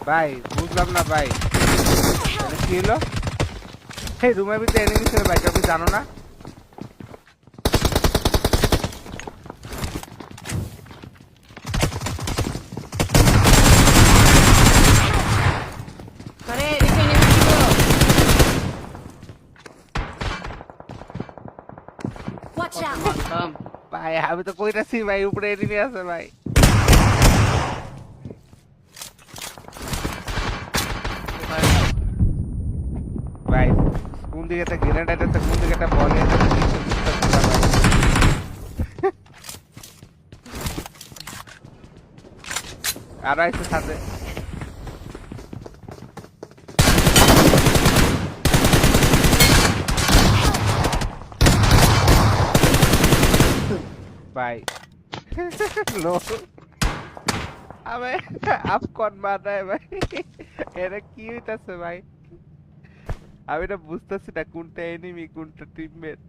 ভাই বুঝলাম না ভাই, কি হলো? এই রুমের ভিতরে এনিমি ছিল ভাই, তুমি জানো না? আরে এদিকে নেমে ছিল। Watch কত out! মারলাম। ভাই আমি তো কইতাছি ভাই উপরে এনিমি আছে ভাই। কোথায়? ভাই কোন দিকে একটা গ্রেনেড আইতেছে, কোন দিকে একটা বল আইতেছে, কিছু বুঝতেছি না ভাই। আরো আইছে সাথে। भाई लो अबे अब कौन मार रहा है भाई এরা কি হইতাছে ভাই আমি না বুঝতেছি না কোনটা এনিমি কোনটা টিমমেট